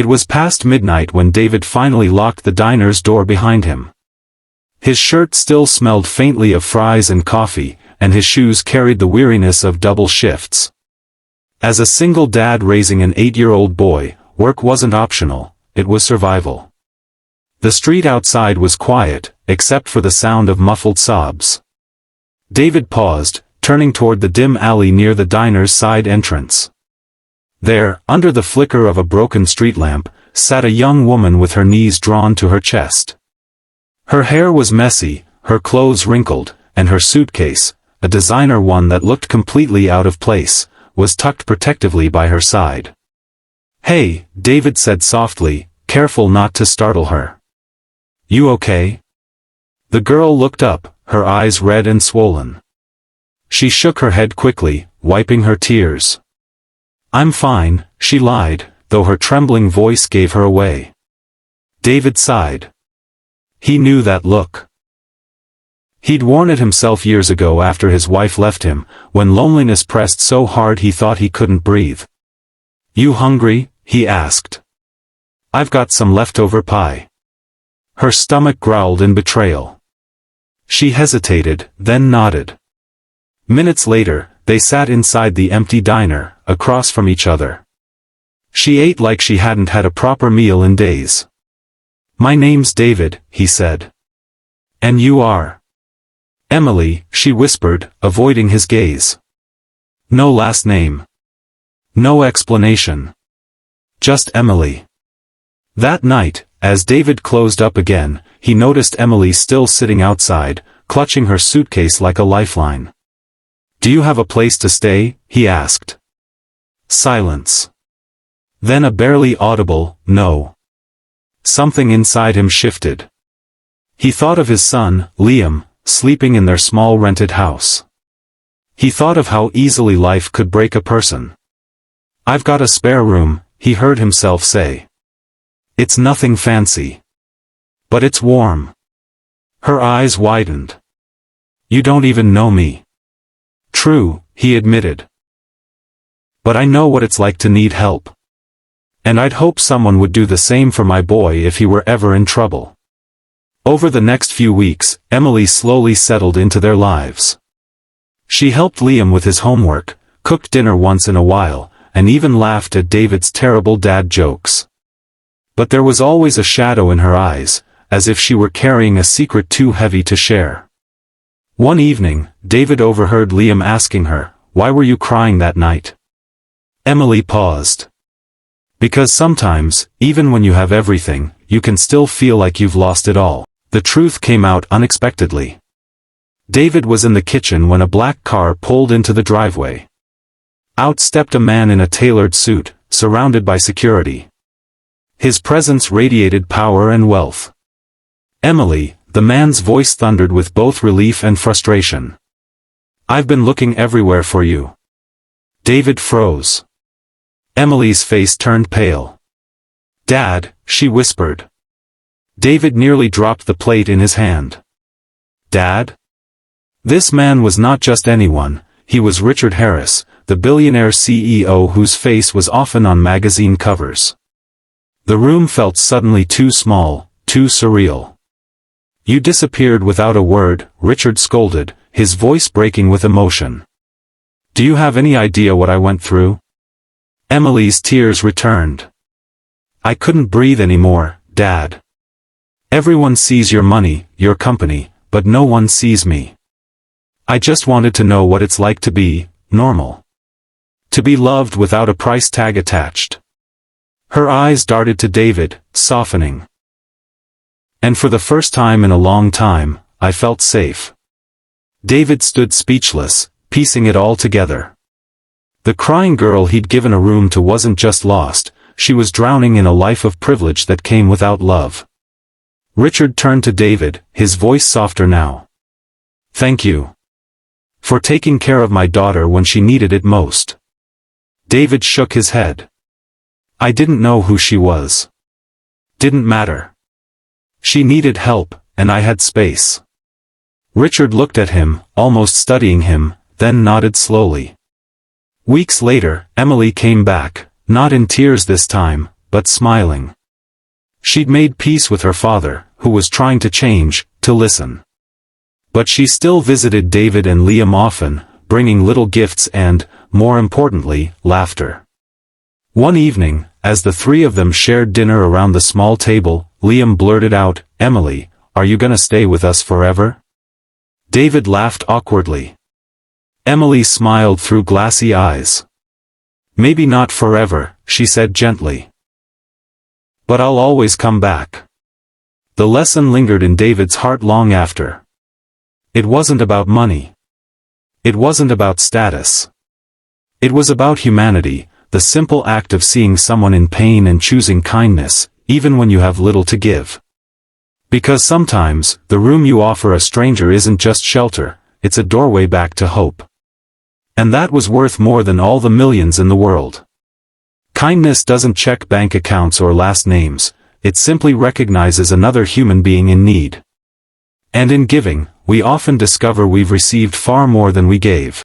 It was past midnight when David finally locked the diner's door behind him. His shirt still smelled faintly of fries and coffee, and his shoes carried the weariness of double shifts. As a single dad raising an 8-year-old boy, work wasn't optional, it was survival. The street outside was quiet, except for the sound of muffled sobs. David paused, turning toward the dim alley near the diner's side entrance. There, under the flicker of a broken street lamp, sat a young woman with her knees drawn to her chest. Her hair was messy, her clothes wrinkled, and her suitcase, a designer one that looked completely out of place, was tucked protectively by her side. "Hey," David said softly, careful not to startle her. "You okay?" The girl looked up, her eyes red and swollen. She shook her head quickly, wiping her tears. "I'm fine," she lied, though her trembling voice gave her away. David sighed. He knew that look. He'd worn it himself years ago after his wife left him, when loneliness pressed so hard he thought he couldn't breathe. "You hungry?" he asked. "I've got some leftover pie." Her stomach growled in betrayal. She hesitated, then nodded. Minutes later, they sat inside the empty diner, across from each other. She ate like she hadn't had a proper meal in days. "My name's David," he said. "And you are?" "Emily," she whispered, avoiding his gaze. "No last name. No explanation. Just Emily." That night, as David closed up again, he noticed Emily still sitting outside, clutching her suitcase like a lifeline. "Do you have a place to stay?" he asked. Silence. Then a barely audible, "No." Something inside him shifted. He thought of his son, Liam, sleeping in their small rented house. He thought of how easily life could break a person. "I've got a spare room," he heard himself say. "It's nothing fancy. But it's warm." Her eyes widened. "You don't even know me." "True," he admitted. "But I know what it's like to need help. And I'd hope someone would do the same for my boy if he were ever in trouble." Over the next few weeks, Emily slowly settled into their lives. She helped Liam with his homework, cooked dinner once in a while, and even laughed at David's terrible dad jokes. But there was always a shadow in her eyes, as if she were carrying a secret too heavy to share. One evening, David overheard Liam asking her, "Why were you crying that night?" Emily paused. "Because sometimes, even when you have everything, you can still feel like you've lost it all." The truth came out unexpectedly. David was in the kitchen when a black car pulled into the driveway. Out stepped a man in a tailored suit, surrounded by security. His presence radiated power and wealth. "Emily," the man's voice thundered with both relief and frustration. "I've been looking everywhere for you." David froze. Emily's face turned pale. "Dad," she whispered. David nearly dropped the plate in his hand. "Dad?" This man was not just anyone, he was Richard Harris, the billionaire CEO whose face was often on magazine covers. The room felt suddenly too small, too surreal. "You disappeared without a word," Richard scolded, his voice breaking with emotion. "Do you have any idea what I went through?" Emily's tears returned. "I couldn't breathe anymore, Dad. Everyone sees your money, your company, but no one sees me. I just wanted to know what it's like to be normal. To be loved without a price tag attached." Her eyes darted to David, softening. "And for the first time in a long time, I felt safe." David stood speechless, piecing it all together. The crying girl he'd given a room to wasn't just lost, she was drowning in a life of privilege that came without love. Richard turned to David, his voice softer now. "Thank you. For taking care of my daughter when she needed it most." David shook his head. "I didn't know who she was. Didn't matter. She needed help, and I had space." Richard looked at him, almost studying him, then nodded slowly. Weeks later, Emily came back, not in tears this time, but smiling. She'd made peace with her father, who was trying to change, to listen. But she still visited David and Liam often, bringing little gifts and, more importantly, laughter. One evening, as the three of them shared dinner around the small table, Liam blurted out, "Emily, are you gonna stay with us forever?" David laughed awkwardly. Emily smiled through glassy eyes. "Maybe not forever," she said gently. "But I'll always come back." The lesson lingered in David's heart long after. It wasn't about money. It wasn't about status. It was about humanity, the simple act of seeing someone in pain and choosing kindness, even when you have little to give. Because sometimes, the room you offer a stranger isn't just shelter, it's a doorway back to hope. And that was worth more than all the millions in the world. Kindness doesn't check bank accounts or last names, it simply recognizes another human being in need. And in giving, we often discover we've received far more than we gave.